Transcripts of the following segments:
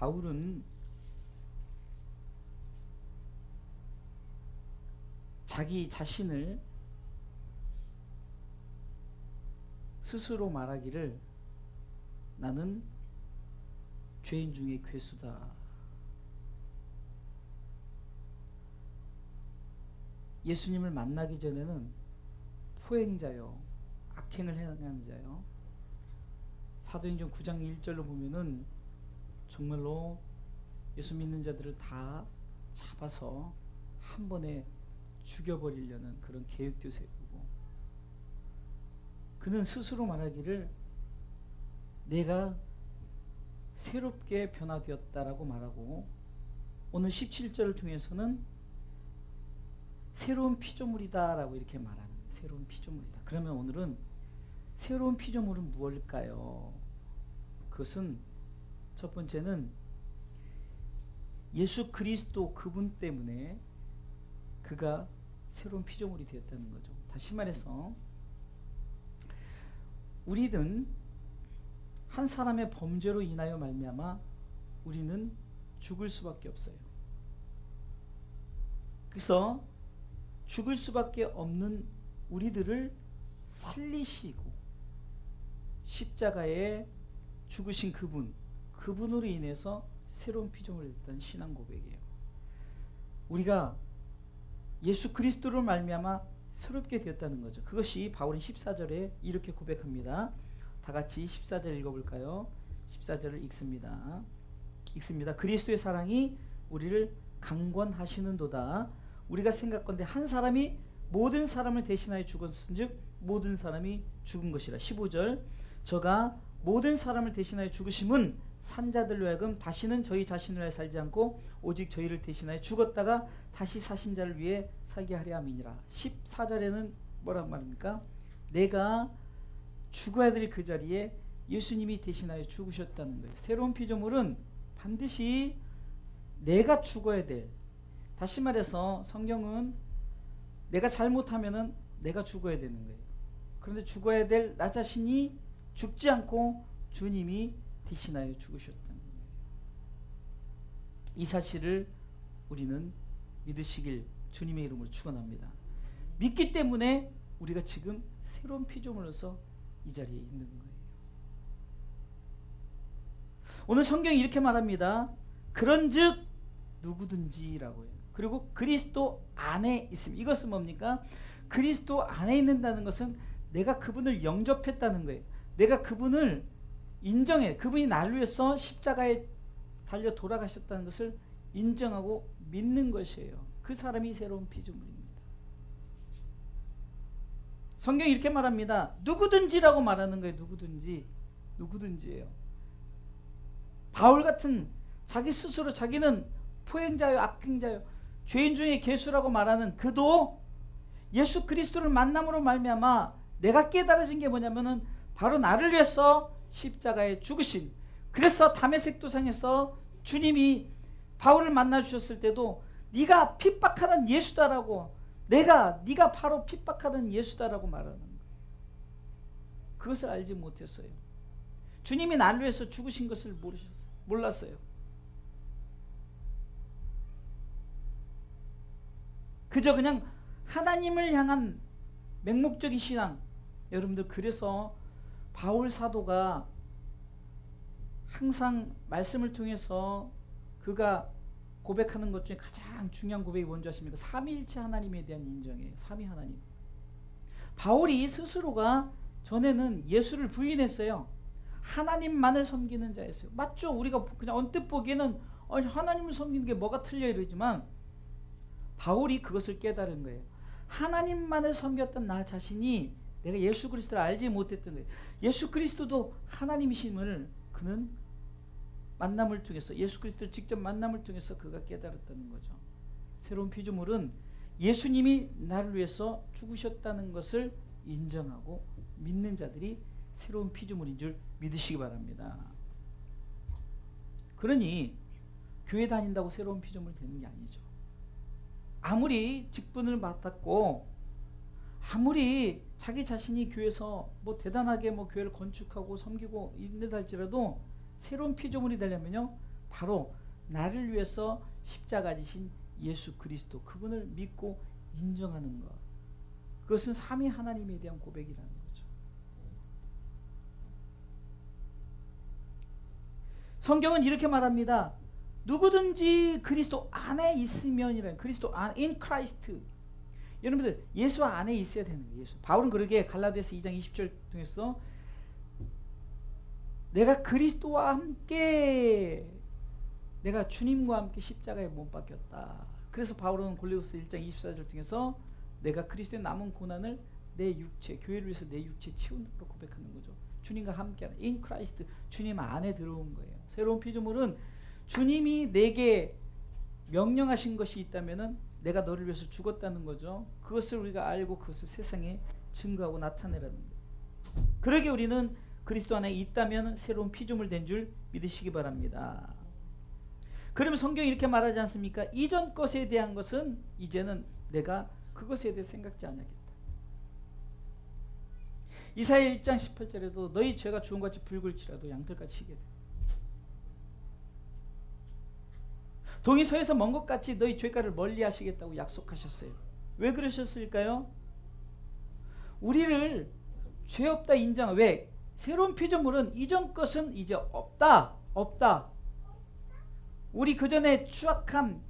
바울은 자기 자신을 스스로 말하기를 나는 죄인 중에 괴수다. 예수님을 만나기 전에는 포행자요, 악행을 행하는 자요. 사도행전 9장 1절로 보면은 정말로 예수 믿는 자들을 다 잡아서 한 번에 죽여버리려는 그런 계획도 세우고, 그는 스스로 말하기를 내가 새롭게 변화되었다라고 말하고, 오늘 17절을 통해서는 새로운 피조물이다 라고 이렇게 말하는, 새로운 피조물이다. 그러면 오늘은 새로운 피조물은 무엇일까요? 그것은 첫 번째는 예수 그리스도 그분 때문에 그가 새로운 피조물이 되었다는 거죠. 다시 말해서 우리는 한 사람의 범죄로 인하여 말미암아 우리는 죽을 수밖에 없어요. 그래서 죽을 수밖에 없는 우리들을 살리시고 십자가에 죽으신 그분으로 인해서 새로운 피조물이 됐다는 신앙 고백이에요. 우리가 예수 그리스도로 말미암아 새롭게 되었다는 거죠. 그것이 바울은 14절에 이렇게 고백합니다. 다 같이 14절 읽어볼까요? 14절을 읽습니다. 그리스도의 사랑이 우리를 강권하시는도다. 우리가 생각건대 한 사람이 모든 사람을 대신하여 죽었은즉 모든 사람이 죽은 것이라. 15절 저가 모든 사람을 대신하여 죽으심은 산자들로 하여금 다시는 저희 자신을 위하여 살지 않고 오직 저희를 대신하여 죽었다가 다시 사신 자를 위해 살게 하려 함이니라. 14절에는 뭐란 말입니까? 내가 죽어야 될 그 자리에 예수님이 대신하여 죽으셨다는 거예요. 새로운 피조물은 반드시 내가 죽어야 될, 다시 말해서 성경은 내가 잘못하면은 내가 죽어야 되는 거예요. 그런데 죽어야 될 나 자신이 죽지 않고 주님이 대신하여 죽으셨다는 거예요. 이 사실을 우리는 믿으시길 주님의 이름으로 축원합니다. 믿기 때문에 우리가 지금 새로운 피조물로서 이 자리에 있는 거예요. 오늘 성경이 이렇게 말합니다. 그런즉 누구든지라고 해요. 그리고 그리스도 안에 있음. 이것은 뭡니까? 그리스도 안에 있는다는 것은 내가 그분을 영접했다는 거예요. 내가 그분을 인정해. 그분이 나를 위해서 십자가에 달려 돌아가셨다는 것을 인정하고 믿는 것이에요. 그 사람이 새로운 피조물입니다. 성경이 이렇게 말합니다. 누구든지라고 말하는 거예요. 누구든지예요. 바울 같은 자기 스스로 자기는 포행자요, 악행자요, 죄인 중에 괴수라고 말하는 그도 예수 그리스도를 만남으로 말미암아 내가 깨달아진 게 뭐냐면은 바로 나를 위해서 십자가에 죽으신, 그래서 다메섹 도상에서 주님이 바울을 만나 주셨을 때도 네가 핍박하는 예수다라고, 네가 바로 핍박하는 예수다라고 말하는 거예요. 그것을 알지 못했어요. 주님이 나를 위해서 죽으신 것을 몰랐어요. 그저 그냥 하나님을 향한 맹목적인 신앙. 여러분들, 그래서 바울 사도가 항상 말씀을 통해서 그가 고백하는 것 중에 가장 중요한 고백이 뭔지 아십니까? 삼위일체 하나님에 대한 인정이에요. 삼위 하나님. 바울이 스스로가 전에는 예수를 부인했어요. 하나님만을 섬기는 자였어요. 맞죠? 우리가 그냥 언뜻 보기에는 하나님을 섬기는 게 뭐가 틀려 이러지만 바울이 그것을 깨달은 거예요. 하나님만을 섬겼던 나 자신이 내가 예수 그리스도를 알지 못했던 거예요. 예수 그리스도도 하나님이심을 그는 만남을 통해서, 예수 그리스도를 직접 만남을 통해서 그가 깨달았다는 거죠. 새로운 피조물은 예수님이 나를 위해서 죽으셨다는 것을 인정하고 믿는 자들이 새로운 피조물인 줄 믿으시기 바랍니다. 그러니 교회 다닌다고 새로운 피조물 되는 게 아니죠. 아무리 직분을 맡았고 아무리 자기 자신이 교회에서 뭐 대단하게 뭐 교회를 건축하고 섬기고 있는다 할지라도 새로운 피조물이 되려면요, 바로 나를 위해서 십자가 지신 예수 그리스도, 그분을 믿고 인정하는 것. 그것은 삼위 하나님에 대한 고백이라는 거죠. 성경은 이렇게 말합니다. 누구든지 그리스도 안에 있으면이라. 그리스도 안, in Christ. 여러분들 예수 안에 있어야 되는 거예요. 예수. 바울은 그러게 갈라디아서 2장 20절 통해서 내가 그리스도와 함께, 내가 주님과 함께 십자가에 못 박혔다. 그래서 바울은 골로새 1장 24절 통해서 내가 그리스도의 남은 고난을 내 육체, 교회를 위해서 내 육체에 치운다고 고백하는 거죠. 주님과 함께하는 in Christ, 주님 안에 들어온 거예요. 새로운 피조물은 주님이 내게 명령하신 것이 있다면은 내가 너를 위해서 죽었다는 거죠. 그것을 우리가 알고 그것을 세상에 증거하고 나타내라는 거예요. 그러게 우리는 그리스도 안에 있다면 새로운 피조물 된 줄 믿으시기 바랍니다. 그러면 성경이 이렇게 말하지 않습니까? 이전 것에 대한 것은 이제는 내가 그것에 대해 생각지 않겠다. 이사야 1장 18절에도 너희 죄가 주홍같이 붉을지라도 양털같이 희게 돼. 동이 서에서 먼 것 같이 너희 죄가를 멀리 하시겠다고 약속하셨어요. 왜 그러셨을까요? 우리를 죄 없다 인정. 왜? 새로운 피조물은 이전 것은 이제 없다. 우리 그 전에 추악함,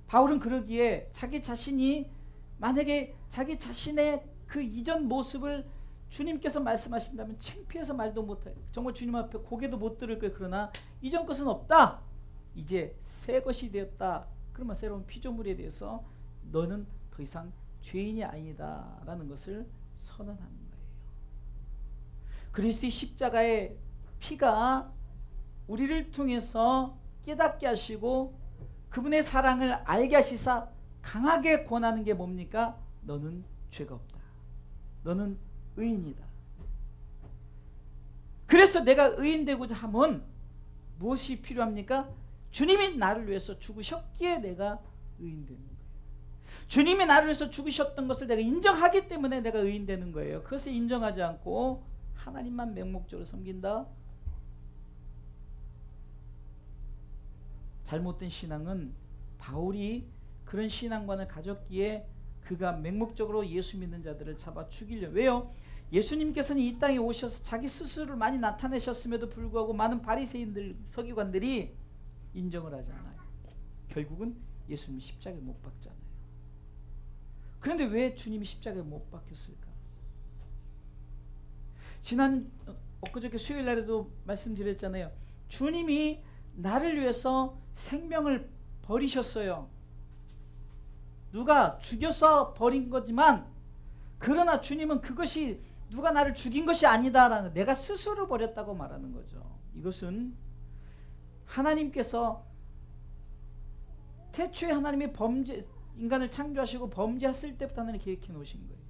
바울은 그러기에 자기 자신이 만약에 자기 자신의 그 이전 모습을 주님께서 말씀하신다면 창피해서 말도 못해요. 정말 주님 앞에 고개도 못 들을 거예요. 그러나 이전 것은 없다. 이제 새 것이 되었다. 그러면 새로운 피조물에 대해서 너는 더 이상 죄인이 아니다 라는 것을 선언하는 거예요. 그리스도의 십자가의 피가 우리를 통해서 깨닫게 하시고 그분의 사랑을 알게 하시사 강하게 권하는 게 뭡니까? 너는 죄가 없다. 너는 의인이다. 그래서 내가 의인 되고자 하면 무엇이 필요합니까? 주님이 나를 위해서 죽으셨기에 내가 의인 되는 거예요. 주님이 나를 위해서 죽으셨던 것을 내가 인정하기 때문에 내가 의인 되는 거예요. 그것을 인정하지 않고 하나님만 맹목적으로 섬긴다? 잘못된 신앙은 바울이 그런 신앙관을 가졌기에 그가 맹목적으로 예수 믿는 자들을 잡아 죽이려고. 왜요? 예수님께서는 이 땅에 오셔서 자기 스스로를 많이 나타내셨음에도 불구하고 많은 바리새인들, 서기관들이 인정을 하지 않아요. 결국은 예수님 십자가에 못 박잖아요. 그런데 왜 주님이 십자가에 못 박혔을까? 엊그저께 수요일 날에도 말씀드렸잖아요. 주님이 나를 위해서 생명을 버리셨어요. 누가 죽여서 버린 거지만, 그러나 주님은 그것이 누가 나를 죽인 것이 아니다라는, 내가 스스로 버렸다고 말하는 거죠. 이것은 하나님께서 태초에 하나님이 인간을 창조하시고 범죄했을 때부터 하나님 계획해 놓으신 거예요.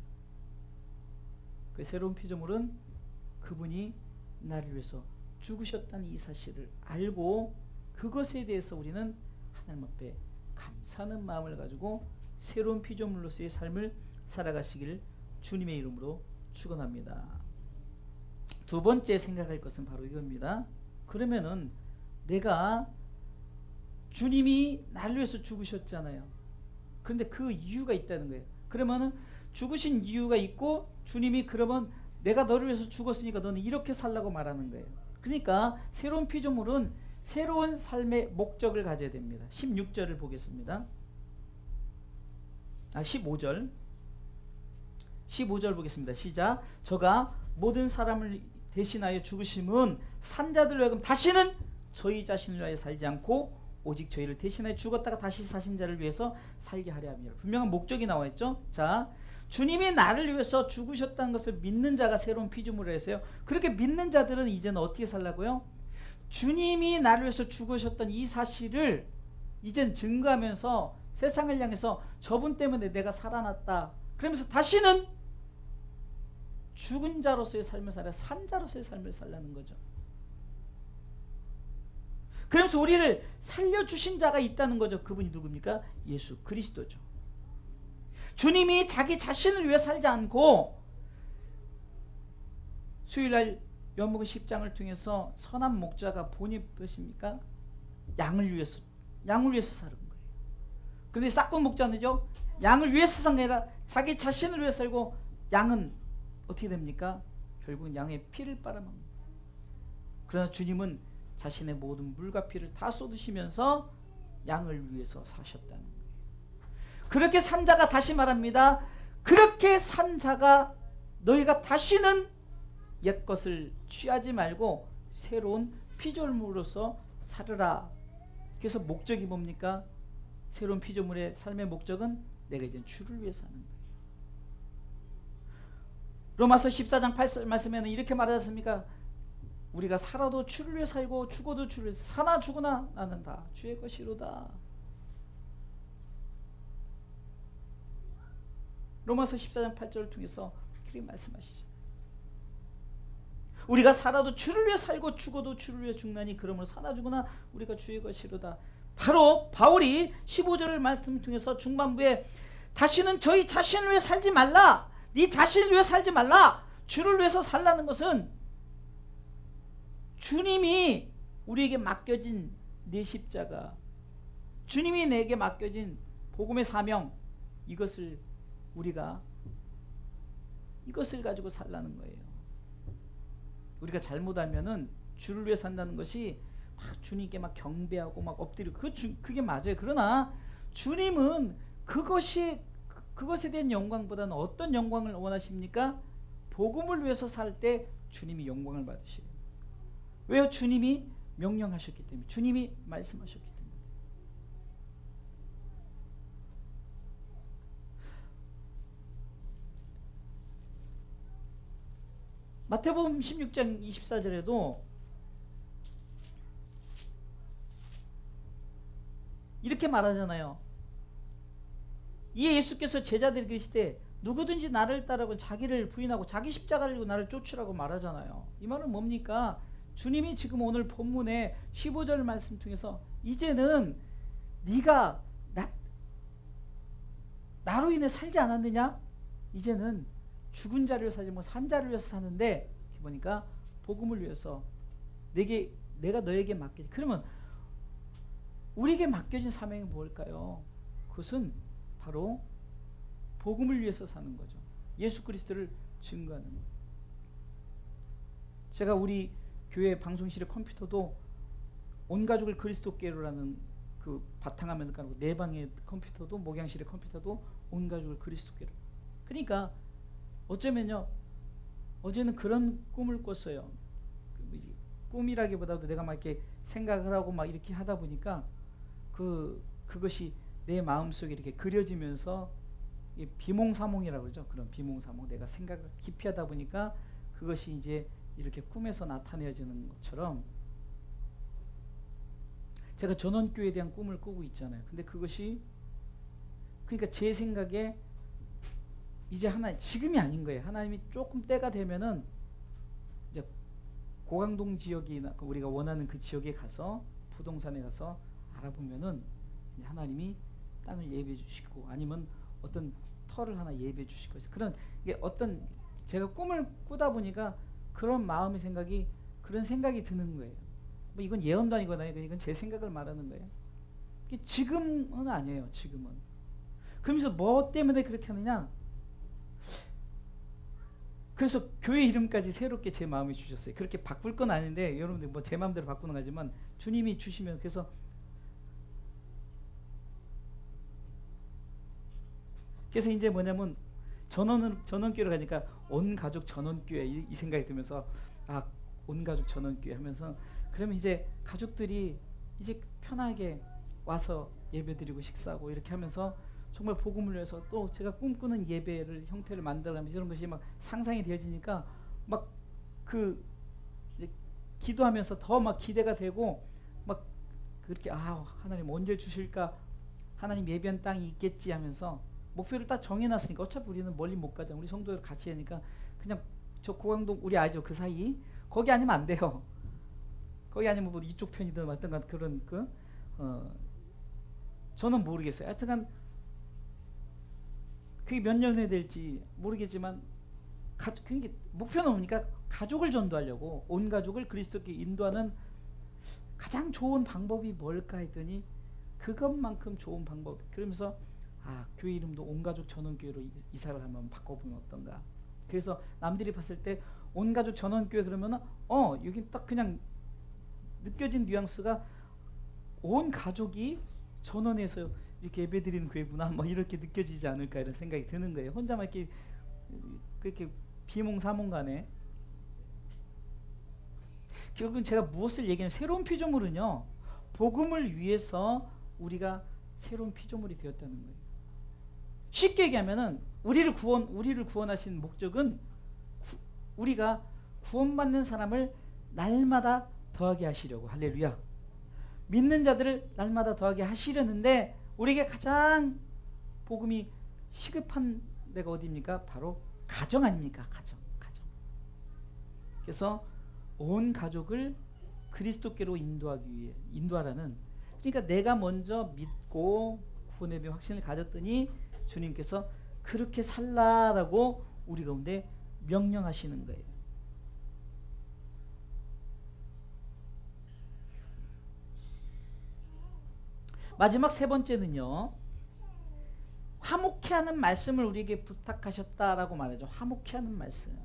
그 새로운 피조물은 그분이 나를 위해서 죽으셨다는 이 사실을 알고 그것에 대해서 우리는 하나님 앞에 감사하는 마음을 가지고 새로운 피조물로서의 삶을 살아가시기를 주님의 이름으로 축원합니다. 두 번째 생각할 것은 바로 이겁니다. 그러면은 내가 주님이 나를 위해서 죽으셨잖아요. 그런데 그 이유가 있다는 거예요. 그러면은 죽으신 이유가 있고 주님이 그러면 내가 너를 위해서 죽었으니까 너는 이렇게 살라고 말하는 거예요. 그러니까 새로운 피조물은 새로운 삶의 목적을 가져야 됩니다. 16절을 보겠습니다. 15절 보겠습니다. 시작. 저가 모든 사람을 대신하여 죽으심은 산자들로 하여금 다시는 저희 자신을 위하여 살지 않고 오직 저희를 대신하여 죽었다가 다시 사신 자를 위해서 살게 하려 함이라. 분명한 목적이 나와 있죠. 자, 주님이 나를 위해서 죽으셨다는 것을 믿는 자가 새로운 피조물을 해서요. 그렇게 믿는 자들은 이제는 어떻게 살라고요? 주님이 나를 위해서 죽으셨던 이 사실을 이젠 증거하면서 세상을 향해서 저분 때문에 내가 살아났다. 그러면서 다시는 죽은 자로서의 삶을 살아 산 자로서의 삶을 살라는 거죠. 그러면서 우리를 살려주신 자가 있다는 거죠. 그분이 누굽니까? 예수 그리스도죠. 주님이 자기 자신을 위해 살지 않고 수요일날 요한복음 10장을 통해서 선한 목자가 본이 무엇입니까? 양을 위해서 사는 거예요. 근데 싹군 목자는요, 양을 위해서 산 게 아니라 자기 자신을 위해 살고, 양은 어떻게 됩니까? 결국은 양의 피를 빨아먹는. 그러나 주님은 자신의 모든 물과 피를 다 쏟으시면서 양을 위해서 사셨다는 거예요. 그렇게 산 자가, 다시 말합니다, 그렇게 산 자가 너희가 다시는 옛것을 취하지 말고 새로운 피조물로서 살으라. 그래서 목적이 뭡니까? 새로운 피조물의 삶의 목적은 내가 이제 주를 위해 사는 거예요. 로마서 14장 8절 말씀에는 이렇게 말하지 않습니까? 우리가 살아도 주를 위해 살고 죽어도 주를 위해, 사나 죽으나 나는 다 주의 것이로다. 로마서 14장 8절을 통해서 그렇게 말씀하시죠. 우리가 살아도 주를 위해 살고 죽어도 주를 위해 죽나니 그러므로 사나 죽으나 우리가 주의 것이로다. 바로 바울이 15절 말씀을 통해서 중반부에 다시는 저희 자신을 위해 살지 말라, 네 자신을 위해 살지 말라, 주를 위해서 살라는 것은 주님이 우리에게 맡겨진 내 십자가, 주님이 내게 맡겨진 복음의 사명, 이것을 우리가 이것을 가지고 살라는 거예요. 우리가 잘못 알면은 주를 위해 산다는 것이 막 주님께 막 경배하고 막 엎드리고, 그게 맞아요. 그러나 주님은 그것에 대한 영광보다는 어떤 영광을 원하십니까? 복음을 위해서 살 때 주님이 영광을 받으셔요. 왜요? 주님이 명령하셨기 때문에, 주님이 말씀하셨기 때문에. 마태복음 16장 24절에도 이렇게 말하잖아요. 이에 예수께서 제자들에게 이르시되 누구든지 나를 따르고 자기를 부인하고 자기 십자가를 지고 나를 쫓으라고 말하잖아요. 이 말은 뭡니까? 주님이 지금 오늘 본문의 15절 말씀 통해서 이제는 네가 나로 인해 살지 않았느냐? 이제는 죽은 자를 위해서 살지 뭐 산 자를 위해서 사는데, 보니까 복음을 위해서 내가 너에게 맡겨진, 그러면 우리에게 맡겨진 사명이 뭘까요? 그것은 바로 복음을 위해서 사는 거죠. 예수 그리스도를 증거하는 거예요. 제가 우리 교회 방송실의 컴퓨터도 온 가족을 그리스도께로라는 그 바탕화면을 깔고, 내 방의 컴퓨터도, 목양실의 컴퓨터도 온 가족을 그리스도께로. 그러니까 어쩌면요, 어제는 그런 꿈을 꿨어요. 꿈이라기보다도 내가 막 이렇게 생각을 하고 막 이렇게 하다 보니까 그것이 내 마음속에 이렇게 그려지면서 비몽사몽이라고 그러죠. 그런 비몽사몽, 내가 생각을 깊이 하다 보니까 그것이 이제 이렇게 꿈에서 나타내어지는 것처럼, 제가 전원교회에 대한 꿈을 꾸고 있잖아요. 근데 그것이, 그러니까 제 생각에 이제 지금이 아닌 거예요. 하나님이 조금 때가 되면은 이제 고강동 지역이나 우리가 원하는 그 지역에 가서, 부동산에 가서 알아보면은 이제 하나님이 땅을 예배해 주시고, 아니면 어떤 터를 하나 예배해 주실 거예요. 그런, 이게 어떤, 제가 꿈을 꾸다 보니까 그런 마음의 생각이, 그런 생각이 드는 거예요. 뭐 이건 예언도 아니거나, 이건 제 생각을 말하는 거예요. 지금은 아니에요. 지금은. 그러면서 뭐 때문에 그렇게 하느냐? 그래서 교회 이름까지 새롭게 제 마음에 주셨어요. 그렇게 바꿀 건 아닌데, 여러분들 뭐 제 마음대로 바꾸는 거지만 주님이 주시면, 그래서 이제 뭐냐면 전원교회로 가니까 온 가족 전원교회 이 생각이 들면서, 온 가족 전원교회 하면서, 그러면 이제 가족들이 이제 편하게 와서 예배드리고 식사하고 이렇게 하면서 정말 복음을 위해서, 또 제가 꿈꾸는 예배를 형태를 만들어가면서 이런 것이 막 상상이 되어지니까 막 기도하면서 더 막 기대가 되고, 막 그렇게 하나님 언제 주실까, 하나님 예배한 땅이 있겠지 하면서 목표를 딱 정해놨으니까, 어차피 우리는 멀리 못 가잖아. 우리 성도들 같이 하니까 그냥 저 고강동 우리 아이죠, 그 사이 거기 아니면 안 돼요. 거기 아니면 뭐 이쪽 편이든 어떤가 그런 저는 모르겠어요. 하여튼간 그게 몇 년에 될지 모르겠지만, 그게 목표는 뭡니까? 가족을 전도하려고, 온 가족을 그리스도께 인도하는, 가장 좋은 방법이 뭘까 했더니 그것만큼 좋은 방법. 그러면서 교회 이름도 온가족 전원교회로 이사를 한번 바꿔보면 어떤가. 그래서 남들이 봤을 때 온가족 전원교회 그러면은 여기 딱 그냥 느껴진 뉘앙스가 온 가족이 전원해서 이렇게 예배드리는 교회구나 뭐 이렇게 느껴지지 않을까 이런 생각이 드는 거예요. 혼자만 이렇게 그렇게 비몽사몽간에. 결국은 제가 무엇을 얘기하냐면 새로운 피조물은요, 복음을 위해서 우리가 새로운 피조물이 되었다는 거예요. 쉽게 얘기하면은 우리를 구원하신 목적은 우리가 구원받는 사람을 날마다 더하게 하시려고. 할렐루야. 믿는 자들을 날마다 더하게 하시려는데 우리에게 가장 복음이 시급한 데가 어디입니까? 바로 가정 아닙니까? 가정. 그래서 온 가족을 그리스도께로 인도하라는, 그러니까 내가 먼저 믿고 구원에 대한 확신을 가졌더니 주님께서 그렇게 살라라고 우리 가운데 명령하시는 거예요. 마지막 세 번째는요, 화목케 하는 말씀을 우리에게 부탁하셨다라고 말하죠. 화목케 하는 말씀.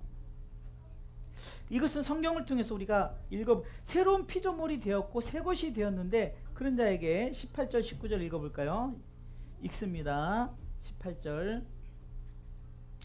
이것은 성경을 통해서 우리가 새로운 피조물이 되었고 새 것이 되었는데, 그런 자에게 18절 19절 읽어볼까요? 읽습니다. 18절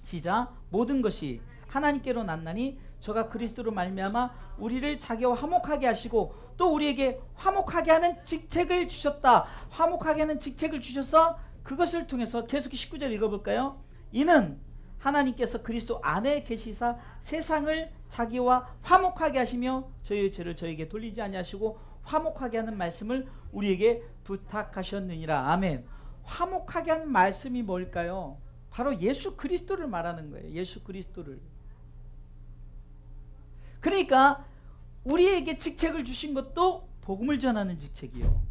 시작. 모든 것이 하나님께로 났나니 저가 그리스도로 말미암아 우리를 자기와 화목하게 하시고 또 우리에게 화목하게 하는 직책을 주셨다. 화목하게 하는 직책을 주셔서 그것을 통해서 계속 19절 읽어볼까요? 이는 하나님께서 그리스도 안에 계시사 세상을 자기와 화목하게 하시며 저희의 죄를 저에게 돌리지 아니하시고 화목하게 하는 말씀을 우리에게 부탁하셨느니라. 아멘. 화목하게 하는 말씀이 뭘까요? 바로 예수 그리스도를 말하는 거예요. 예수 그리스도를. 그러니까 우리에게 직책을 주신 것도 복음을 전하는 직책이요,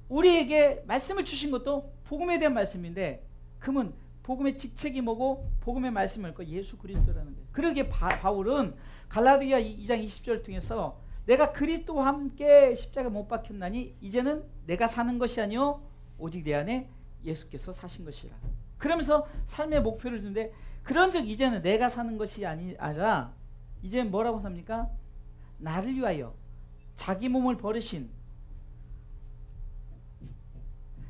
우리에게 말씀을 주신 것도 복음에 대한 말씀인데, 그러면 복음의 직책이 뭐고 복음의 말씀을 예수 그리스도라는 거예요. 그러기에 바울은 갈라디아 2장 20절을 통해서 내가 그리스도와 함께 십자가에 못 박혔나니 이제는 내가 사는 것이 아니요 오직 내 안에 예수께서 사신 것이라. 그러면서 삶의 목표를 두는데, 그런즉 이제는 내가 사는 것이 아니라 이제는 뭐라고 삽니까? 나를 위하여 자기 몸을 버리신,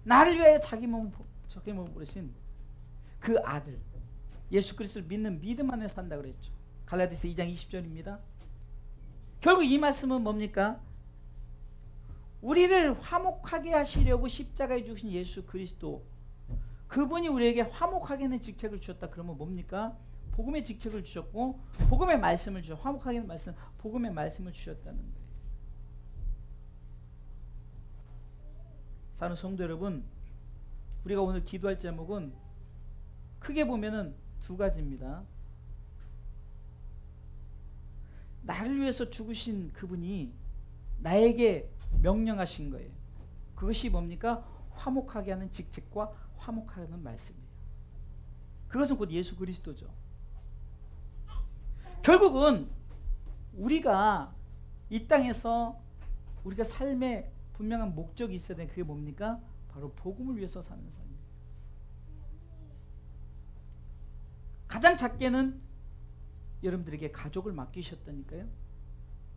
나를 위하여 자기 몸을 버리신 그 아들 예수 그리스도를 믿는 믿음 안에 산다 그랬죠. 갈라디아서 2장 20절입니다. 결국 이 말씀은 뭡니까? 우리를 화목하게 하시려고 십자가에 죽으신 예수 그리스도, 그분이 우리에게 화목하게 하는 직책을 주셨다. 그러면 뭡니까? 복음의 직책을 주셨고 복음의 말씀을 주셨고, 화목하게 하는 말씀, 복음의 말씀을 주셨다는 거예요. 사랑하는 성도 여러분, 우리가 오늘 기도할 제목은 크게 보면은 두 가지입니다. 나를 위해서 죽으신 그분이 나에게 명령하신 거예요. 그것이 뭡니까? 화목하게 하는 직책과 화목하게 하는 말씀이에요. 그것은 곧 예수 그리스도죠. 결국은 우리가 이 땅에서 우리가 삶에 분명한 목적이 있어야 되는, 그게 뭡니까? 바로 복음을 위해서 사는 삶이에요. 가장 작게는 여러분들에게 가족을 맡기셨다니까요.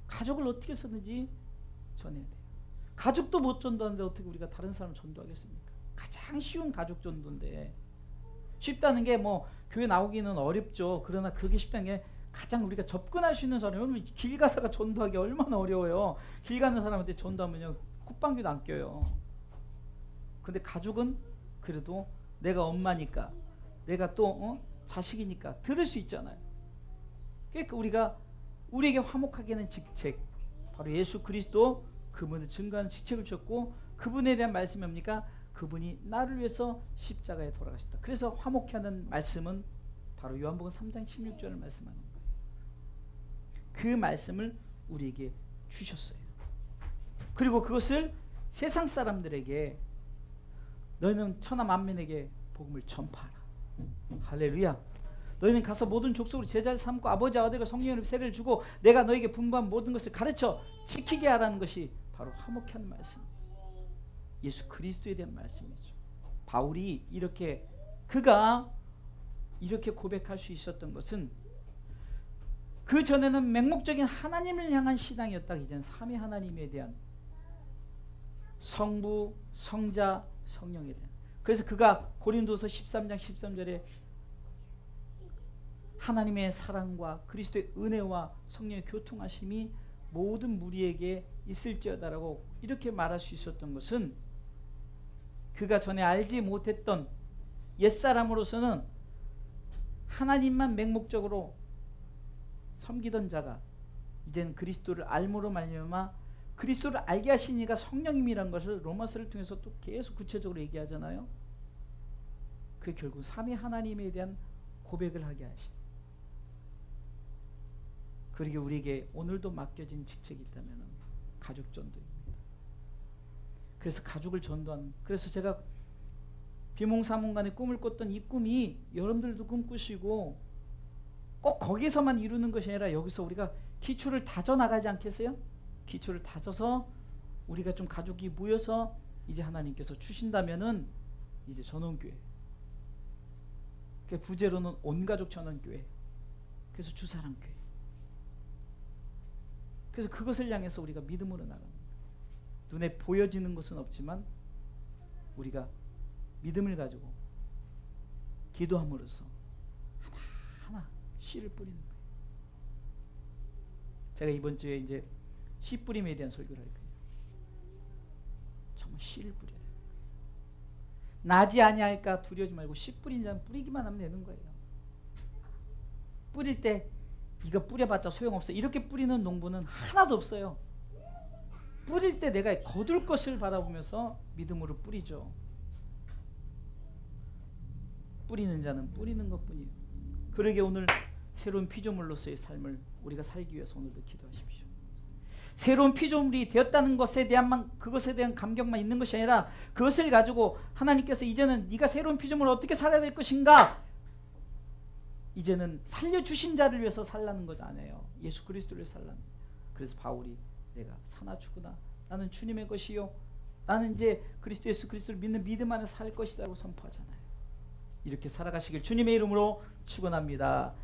가족을 어떻게 해서든지 전해야 돼요. 가족도 못 전도하는데 어떻게 우리가 다른 사람을 전도하겠습니까? 가장 쉬운 가족 전도인데, 쉽다는 게 뭐 교회 나오기는 어렵죠. 그러나 그게 쉽다는 게 가장 우리가 접근할 수 있는 사람이, 여러분 길 가다가 전도하기 얼마나 어려워요. 길 가는 사람한테 전도하면요 콧방귀도 안 껴요. 근데 가족은 그래도 내가 엄마니까, 내가 또 자식이니까 들을 수 있잖아요. 그러니까 우리에게 화목하게 하는 직책, 바로 예수 그리스도, 그분을 증거하는 직책을 주셨고, 그분에 대한 말씀이 뭡니까? 그분이 나를 위해서 십자가에 돌아가셨다. 그래서 화목케 하는 말씀은 바로 요한복음 3장 16절을 말씀하는 거예요. 그 말씀을 우리에게 주셨어요. 그리고 그것을 세상 사람들에게, 너희는 천하 만민에게 복음을 전파하라. 할렐루야. 너희는 가서 모든 족속으로 제자를 삼고 아버지 아들과 성령의 세례를 주고 내가 너에게 분부한 모든 것을 가르쳐 지키게 하라는 것이 바로 화목해 하는 말씀이에요. 예수 그리스도에 대한 말씀이죠. 바울이 그가 이렇게 고백할 수 있었던 것은 그 전에는 맹목적인 하나님을 향한 신앙이었다. 이제는 삼위 하나님에 대한 성부, 성자, 성령에 대한. 그래서 그가 고린도서 13장 13절에 하나님의 사랑과 그리스도의 은혜와 성령의 교통하심이 모든 무리에게 있을지어다라고 이렇게 말할 수 있었던 것은 그가 전에 알지 못했던 옛사람으로서는 하나님만 맹목적으로 섬기던 자가 이제는 그리스도를 알므로 말미암아 그리스도를 알게 하신 이가 성령님이라는 것을 로마서를 통해서 또 계속 구체적으로 얘기하잖아요. 그게 결국 삼위 하나님에 대한 고백을 하게 하신. 그리고 우리에게 오늘도 맡겨진 직책이 있다면 가족 전도입니다. 그래서 가족을 전도하는. 그래서 제가 비몽사몽간에 꿈을 꿨던 이 꿈이 여러분들도 꿈꾸시고 꼭 거기서만 이루는 것이 아니라 여기서 우리가 기초를 다져 나가지 않겠어요? 기초를 다져서 우리가 좀 가족이 모여서 이제 하나님께서 주신다면은 이제 전원교회. 그 부제로는 온가족 전원교회. 그래서 주사랑교회. 그래서 그것을 향해서 우리가 믿음으로 나갑니다. 눈에 보여지는 것은 없지만 우리가 믿음을 가지고 기도함으로써 하나하나 씨를 뿌리는 거예요. 제가 이번 주에 이제 씨 뿌림에 대한 설교를 할 거예요. 정말 씨를 뿌려야 돼요. 나지 아니할까 두려워하지 말고 씨 뿌린 자는 뿌리기만 하면 되는 거예요. 뿌릴 때 이거 뿌려봤자 소용없어. 이렇게 뿌리는 농부는 하나도 없어요. 뿌릴 때 내가 거둘 것을 바라보면서 믿음으로 뿌리죠. 뿌리는 자는 뿌리는 것뿐이에요. 그러게 오늘 새로운 피조물로서의 삶을 우리가 살기 위해서 오늘도 기도하십시오. 새로운 피조물이 되었다는 것에 대한 그것에 대한 감격만 있는 것이 아니라 그것을 가지고 하나님께서 이제는 네가 새로운 피조물을 어떻게 살아야 될 것인가, 이제는 살려주신 자를 위해서 살라는 것 아니에요. 예수 그리스도를 살라는. 그래서 바울이 내가 사나 죽으나 나는 주님의 것이요 나는 이제 그리스도 예수 그리스도를 믿는 믿음 안에 살 것이라고 선포하잖아요. 이렇게 살아가시길 주님의 이름으로 축원합니다.